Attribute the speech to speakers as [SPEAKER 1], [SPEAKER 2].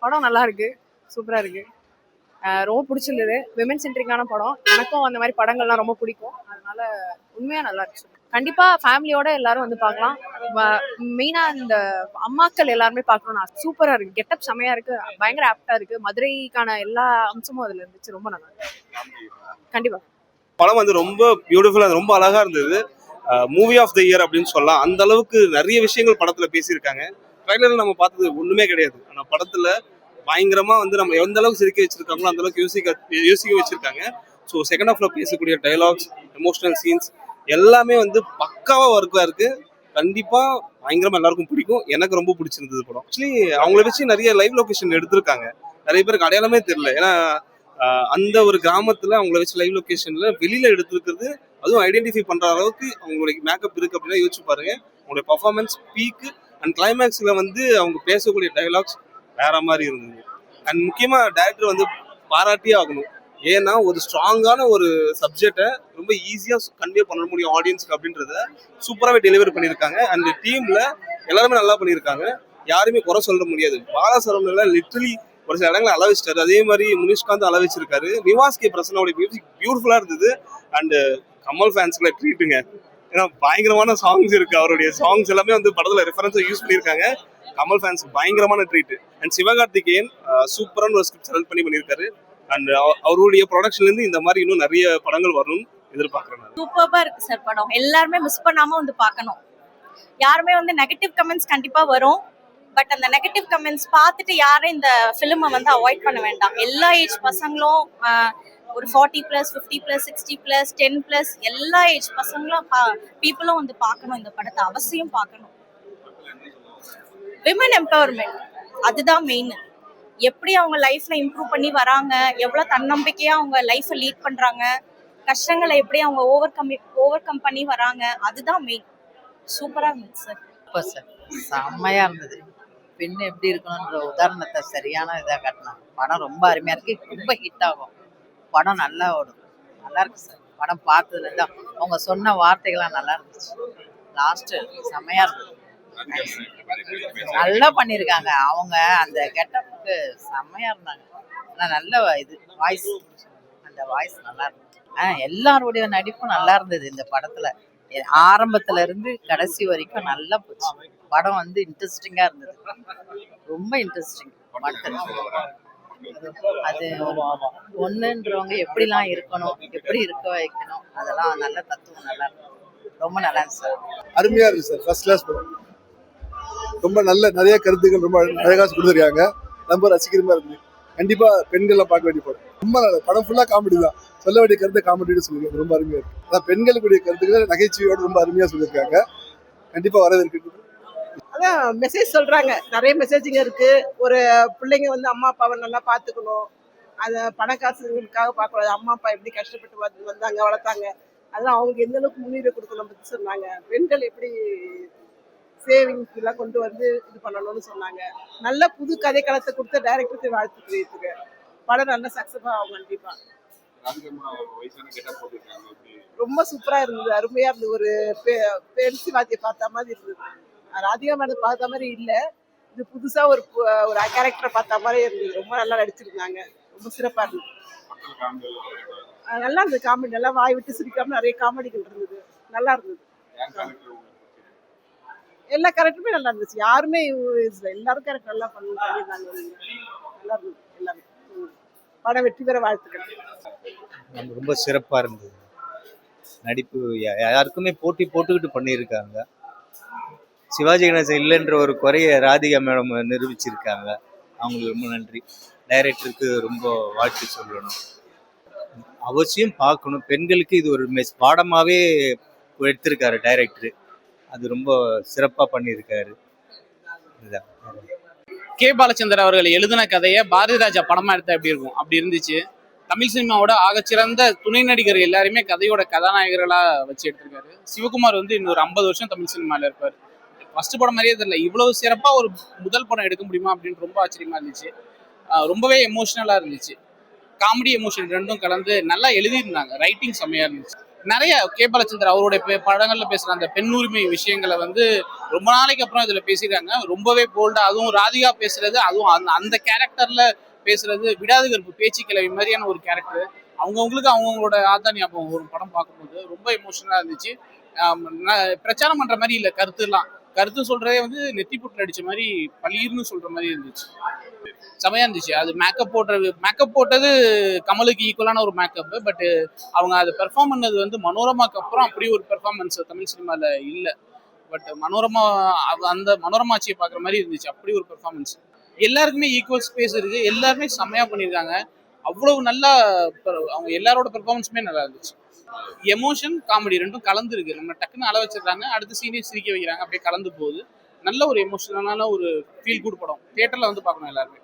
[SPEAKER 1] படம் நல்லா இருக்கு, சூப்பரா இருக்கு. ரொம்ப பிடிச்சிருந்தது. விமன் சென்ட்ரிக்கான படம். எனக்கும் அந்த மாதிரி படங்கள்லாம் ரொம்ப பிடிக்கும். அதனால உண்மையா நல்லா இருக்கு. கண்டிப்பா ஃபேமிலியோட எல்லாரும் வந்து பார்க்கலாம். மெயினா இந்த அம்மாக்கள் எல்லாருமே பார்க்கணும். சூப்பரா இருக்கு. கெட்டப் செமையா இருக்கு. பயங்கர ஆப்டா இருக்கு. மதுரைக்கான எல்லா அம்சமும் அதுல இருந்துச்சு. ரொம்ப நல்லா இருக்கு. கண்டிப்பா
[SPEAKER 2] படம் வந்து ரொம்ப பியூட்டிஃபுல்லா, ரொம்ப அழகா இருந்தது. மூவி ஆஃப் த இயர் அப்படின்னு சொல்லலாம். அந்த அளவுக்கு நிறைய விஷயங்கள் படத்துல பேசியிருக்காங்க. ட்ரைலர்ல நம்ம பார்த்தது ஒண்ணுமே கிடையாது. ஆனா படத்துல பயங்கரமா வந்து நம்ம எந்த அளவுக்கு சிரிக்க வச்சிருக்காங்களோ அந்த அளவுக்கு யோசிக்க வச்சிருக்காங்க. ஸோ செகண்ட் ஹாஃப்ல பேசக்கூடிய டைலாக்ஸ், எமோஷனல் சீன்ஸ் எல்லாமே வந்து பக்காவா ஒர்க்கா இருக்கு. கண்டிப்பா பயங்கரமா எல்லாருக்கும் பிடிக்கும். எனக்கு ரொம்ப பிடிச்சிருந்தது படம். ஆக்சுவலி அவங்கள வச்சு நிறைய லைவ் லொகேஷன் எடுத்திருக்காங்க. நிறைய பேருக்கு அடையாளமே தெரியல. ஏன்னா அந்த ஒரு கிராமத்துல அவங்கள வச்சு லைவ் லொகேஷன்ல வெளியில எடுத்திருக்கிறது, அதுவும் ஐடென்டிஃபை பண்ற அளவுக்கு அவங்களுடைய மேக்கப் இருக்கு அப்படின்னா யோசிச்சு பாருங்க. அவங்களுடைய பர்ஃபார்மன்ஸ் பீக் அண்ட் கிளைமேக்ஸ்ல வந்து அவங்க பேசக்கூடிய டைலாக்ஸ் வேற மாதிரி இருந்தது. அண்ட் முக்கியமா டைரக்டர் வந்து பாராட்டியே ஆகணும். ஏன்னா ஒரு ஸ்ட்ராங்கான ஒரு சப்ஜெக்டை ரொம்ப ஈஸியா கன்வே பண்ண முடியும் ஆடியன்ஸ்க்கு அப்படின்றத சூப்பராகவே டெலிவரி பண்ணியிருக்காங்க. அண்ட் டீம்ல எல்லாருமே நல்லா பண்ணியிருக்காங்க. யாருமே குறை சொல்ல முடியாது. பாலாசரம்ல லிட்டரலி ஒரு சில இடங்களை அள வச்சிட்டாரு. அதே மாதிரி முனிஷ்காந்த் அள வச்சிருக்காரு. நிவாஸ் கே பிரசனோட மியூசிக் பியூட்டிஃபுல்லா இருந்தது. அண்ட் கமல் ஃபேன்ஸ்ல ட்ரீட்டுங்க. ஏன்னா பயங்கரமான சாங்ஸ் இருக்கு. அவருடைய சாங்ஸ் எல்லாமே வந்து படத்துல ரெஃபரன்ஸா யூஸ் பண்ணியிருக்காங்க. கமல் ஃபேன்ஸ் பயங்கரமான ட்ரீட். அண்ட் சிவகார்த்திகேயன் சூப்பரான ஒரு ஸ்கிரிப்ட் செலக்ட் பண்ணியிருக்காரு. அண்ட் அவருடைய ப்ரொடக்ஷன்ல இருந்து இந்த மாதிரி இன்னும் நிறைய படங்கள் வரணும்னு எதிர்பார்க்கிறேன்.
[SPEAKER 3] சூப்பரா இருக்கு சார் படம். எல்லாருமே மிஸ் பண்ணாம வந்து பார்க்கணும். யாருமே வந்து நெகட்டிவ் கமெண்ட்ஸ் கண்டிப்பா வரும். பட் அந்த நெகட்டிவ் கமெண்ட்ஸ் பார்த்துட்டு யாரும் இந்த ஃபிலிமை வந்து அவாய்ட் பண்ண வேண்டாம். எல்லா ஏஜ் பசங்களும் ஒரு 40+, 50+, 60+, 10+, எல்லா ஏஜ் பசங்களும் பீப்புளும் வந்து பார்க்கணும். இந்த படத்தை அவசியம் பார்க்கணும். விமன் எம்பவர்மெண்ட் அதுதான் மெயின். எப்படி அவங்க லைஃப்ல இம்ப்ரூவ் பண்ணி வராங்க, எவ்வளவு தன்னம்பிக்கையா அவங்க லைஃப்பை லீட் பண்றாங்க, கஷ்டங்களை எப்படி அவங்க ஓவர் கம் பண்ணி வராங்க, அதுதான் மெயின். சூப்பரா இருந்துச்சு சார்.
[SPEAKER 4] சூப்பர் சார், செம்மையா இருந்தது. பெண் எப்படி இருக்கணும்ன்ற உதாரணத்தை சரியான இதாக காட்டினாங்க. படம் ரொம்ப அருமையா இருக்கு. ரொம்ப ஹிட் ஆகும். படம் நல்லா ஓடும். நல்லா இருக்கு சார். படம் பார்த்ததுல தான் அவங்க சொன்ன வார்த்தைகள்லாம் நல்லா இருந்துச்சு. லாஸ்ட் செம்மையா இருந்தது. நல்லா பண்ணியிருக்காங்க. அவங்க அந்த கெட்டப்புக்கு செம்மையா இருந்தாங்க. ஆனால் நல்ல இது வாய்ஸ், அந்த வாய்ஸ் நல்லா இருந்தது. எல்லாருடைய நடிப்பும் நல்லா இருந்தது இந்த படத்துல. ஆரம்பத்துல இருந்து கடைசி வரைக்கும் நல்லா போச்சு. படம் வந்து இன்ட்ரெஸ்டிங்கா இருந்தது. ரொம்ப இன்ட்ரெஸ்டிங் படத்துல. அது ஒரு பொண்ணுன்றவங்க எப்படிலாம் இருக்கணும், எப்படி இருக்க வைக்கணும், அதெல்லாம் நல்ல தத்துவம் நல்லா இருக்கும். ரொம்ப நல்லா இருந்துச்சு சார்.
[SPEAKER 5] அருமையா இருக்கு சார். ஃபர்ஸ்ட் கிளாஸ் படம். ரொம்ப நல்ல நிறைய கருத்துக்கள் ரொம்ப அழகாக கொடுத்துருக்காங்க. ரொம்ப ரசிக்கிறமா இருக்கு. கண்டிப்பா பெண்கள்லாம் பார்க்க வேண்டிய படம். ரொம்ப நல்ல படம். ஃபுல்லா காமெடி தான். சொல்ல வேண்டிய கருத்தை காமெடியோட சொல்லியிருக்காங்க. ரொம்ப அருமையா இருக்கு. அதான் பெண்களுக்குரிய கருத்துக்களை நகைச்சுவையோட ரொம்ப அருமையா சொல்லியிருக்காங்க. கண்டிப்பா வரவேற்கிறது.
[SPEAKER 6] அதான் மெசேஜ் சொல்றாங்க. நிறைய மெசேஜிங்க இருக்கு. ஒரு பிள்ளைங்க வந்து அம்மா அப்பாவை நல்லா பார்த்துக்கணும். அதை பணக்காசுக்காக பார்க்கக்கூடாது. அம்மா அப்பா எப்படி கஷ்டப்பட்டு வந்தாங்க, வளர்த்தாங்க, அதெல்லாம் அவங்களுக்கு எந்த அளவுக்கு முன்னுரிமை கொடுக்கணும் பற்றி சொன்னாங்க. பெண்கள் எப்படி சேவிங்ஸ் எல்லாம் கொண்டு வந்து இது பண்ணணும்னு சொன்னாங்க. நல்ல புது கதைக்களத்தை கொடுத்த டைரக்டருக்கு வாழ்த்து தெரிவித்துங்க. படம் நல்ல சக்சஸ் ஆகும் கண்டிப்பா. ரொம்ப சூப்பரா இருந்தது. அருமையா இருந்தது. ஒரு பெருசி வாத்தியை பார்த்த மாதிரி இருந்தது. ராதிகா மேடம் பார்த்த மாதிரி இல்ல, இது புதுசா ஒரு கேரக்டரை பார்த்த மாதிரி இருந்தது. ரொம்ப நல்லா நடிச்சிருந்தாங்க. ரொம்ப சிறப்பா இருந்தது. நல்லா இருந்தது. காமெடி நல்லா வாய் விட்டு சிரிக்காம நிறைய காமெடிகள் இருந்தது. நல்லா இருந்தது. எல்லா கேரக்டருமே நல்லா இருந்துச்சு. யாருமே எல்லாரும் கேரக்டர் நல்லா பண்ணியிருந்தாங்க. நல்லா இருந்தது எல்லாமே. படம் வெற்றி பெற வாழ்த்துக்கள்.
[SPEAKER 7] ரொம்ப சிறப்பா இருந்தது. நடிப்பு யாருக்குமே போட்டி போட்டுக்கிட்டு பண்ணியிருக்காங்க. சிவாஜி கணேசன் இல்லைன்ற ஒரு குறைய ராதிகா மேடம் நிரூபிச்சிருக்காங்க. அவங்களுக்கு ரொம்ப நன்றி. டைரக்டருக்கு ரொம்ப வாழ்த்து சொல்லணும். அவசியம் பார்க்கணும். பெண்களுக்கு இது ஒரு பாடமாகவே எடுத்திருக்காரு டைரக்டரு. அது ரொம்ப சிறப்பாக பண்ணியிருக்காரு. இதுதான்.
[SPEAKER 8] கே பாலச்சந்தர் அவர்கள் எழுதின கதையை பாரதி ராஜா படமா எடுத்தா எப்படி இருக்கும், அப்படி இருந்துச்சு. தமிழ் சினிமாவோட ஆகச்சிறந்த துணை நடிகர் எல்லாருமே கதையோட கதாநாயகர்களா வச்சு எடுத்திருக்காரு. சிவகுமார் வந்து இன்னொரு 50 வருஷம் தமிழ் சினிமாவில் இருப்பார். ஃபர்ஸ்ட் படம் மாதிரியே தெரியல. இவ்வளவு சிறப்பா ஒரு முதல் படம் எடுக்க முடியுமா அப்படின்னு ரொம்ப ஆச்சரியமா இருந்துச்சு. ரொம்பவே எமோஷனலா இருந்துச்சு. காமெடி எமோஷன் ரெண்டும் கலந்து நல்லா எழுதியிருந்தாங்க. ரைட்டிங் செம்மையா இருந்துச்சு. நிறைய கே பாலச்சந்தர் அவருடைய படங்கள்ல பேசுற அந்த பெண் உரிமை விஷயங்களை வந்து ரொம்ப நாளைக்கு அப்புறம் இதுல பேசியிருக்காங்க. ரொம்பவே போல்டா, அதுவும் ராதிகா பேசுறது, அதுவும் அந்த கேரக்டர்ல பேசுறது, விடாது கருப்பு பேச்சு கிளவி மாதிரியான ஒரு கேரக்டர். அவங்கவுங்களுக்கு அவங்கவுங்களோட ஆத்தா ஞாபகம் ஒரு படம் பார்க்கும்போது ரொம்ப எமோஷனலா இருந்துச்சு. பிரச்சாரம் பண்ற மாதிரி இல்ல, கருத்து சொல்றதே வந்து நெத்தி புட்டில் அடிச்ச மாதிரி பளீர்னு சொல்ற மாதிரி இருந்துச்சு. செமையா இருந்துச்சு. அது மேக்கப் போட்டது கமலுக்கு ஈக்குவலான ஒரு மேக்கப். பட் அவங்க அதை பெர்ஃபார்ம் பண்ணது வந்து மனோரமாக்கு அப்புறம் அப்படி ஒரு பெர்ஃபார்மன்ஸ் தமிழ் சினிமால இல்ல. பட் மனோரமா அந்த மனோரமாச்சியை பாக்குற மாதிரி இருந்துச்சு. அப்படி ஒரு பெர்ஃபார்மன்ஸ். எல்லாருக்குமே ஈக்குவல் ஸ்பேஸ் இருக்கு. எல்லாருமே செமையா பண்ணியிருக்காங்க. அவ்வளவு நல்லா அவங்க எல்லாரோட பெர்ஃபார்மன்ஸுமே நல்லா இருந்துச்சு. எமோஷன் காமெடி ரெண்டும் கலந்து இருக்கு. நம்ம டக்குன்னு அள வச்சிருக்காங்க, அடுத்த சீனே சிரிக்க வைக்கிறாங்க, அப்படியே கலந்து போகுது. நல்ல ஒரு எமோஷனலான ஒரு ஃபீல் குட் படம். தியேட்டர்ல வந்து பார்க்கணும் எல்லாருமே.